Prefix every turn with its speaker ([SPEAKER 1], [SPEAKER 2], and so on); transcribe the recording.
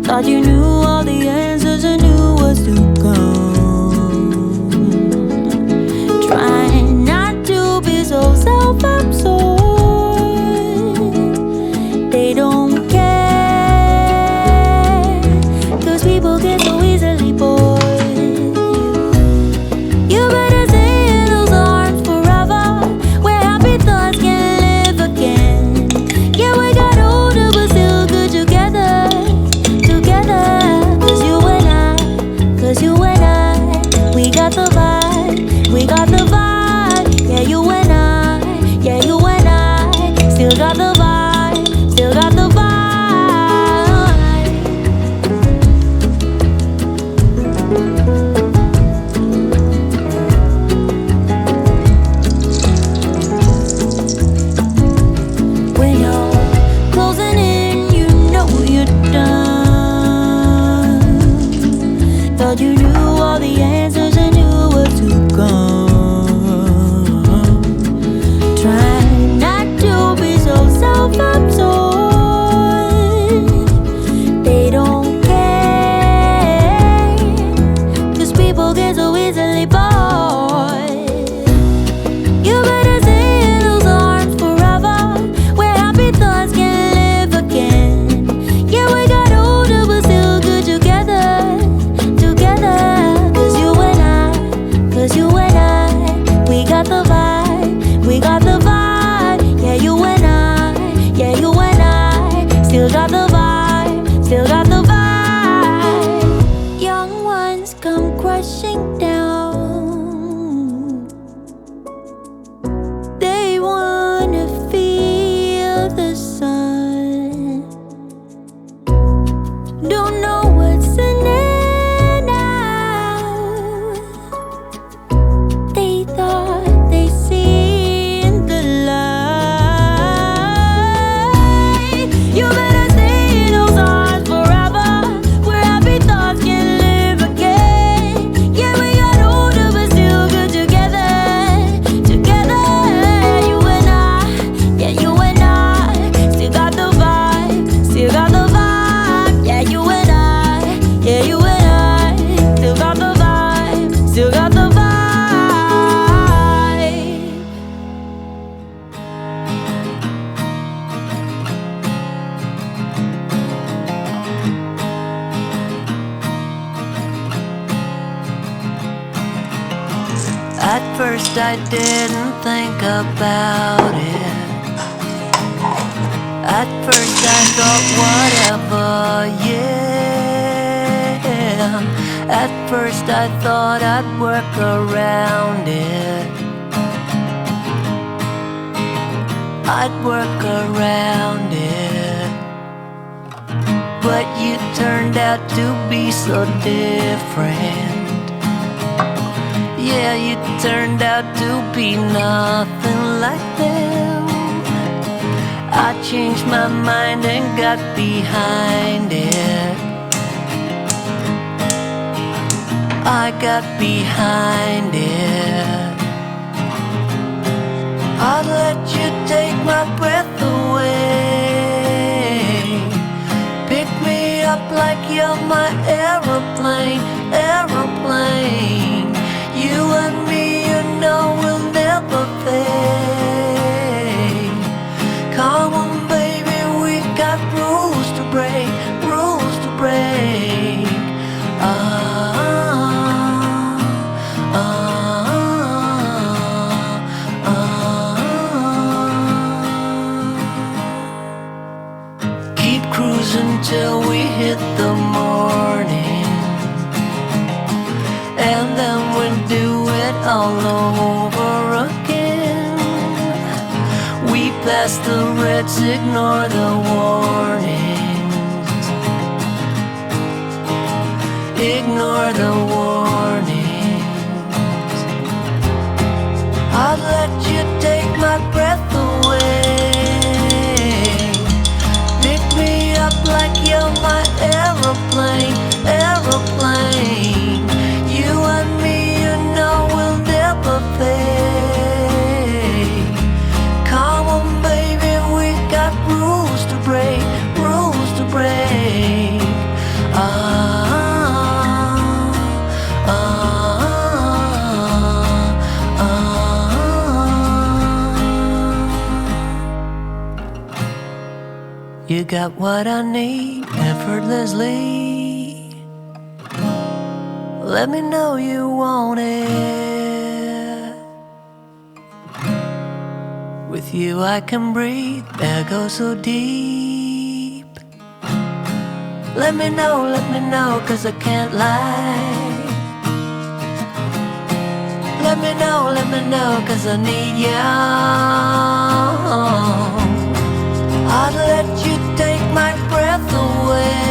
[SPEAKER 1] Thought you knew all the answers and knew what's to come. Trying not to be so self-absorbed. They don't care, 'cause people get so easily bored. You better stay in those arms forever, where happy thoughts can live again. Yeah, we got older but still good together. Cause you and I, we got the vibe, we got the vibe. Yeah, you and I, yeah, you and I, still got the vibe, still got the vibe. When you're closing in, you know you're done. Thought you knew all the answers and knew what to come. Try not to be so self-absorbed. They don't care, 'cause people get so easily bored. You better stay in those arms forever, where happy thoughts can live again. Yeah, we got older but still good together. Cause you and I, we got the vibe, we got the vibe. Yeah, you and I, yeah, you and I, still got the vibe, still got the vibe. Young ones come crushing down. They wanna feel the sun. Don't know what's in it.
[SPEAKER 2] At first I didn't think about it. At first I thought whatever, yeah. At first I thought I'd work around it. I'd work around it. But you turned out to be so different. Yeah, you turned out to be nothing like them. I changed my mind and got behind it. I got behind it. I'd let you take my breath away. Pick me up like you're my aeroplane, aeroplane. You and me, you know, will never fade. Come on, baby, we got rules to break, rules to break. Keep cruising till we hit the morning. past the reds, ignore the warnings. Ignore the warnings. I'd let you take my breath away. Pick me up like you're my aeroplane, aeroplane. You and me, you know, will never fade. Come on, baby, we got rules to break, rules to break. You got what I need effortlessly. Let me know you want it. With you I can breathe, air goes so deep. Let me know, cause I can't lie. Let me know, cause I need you. I'd let you take my breath away.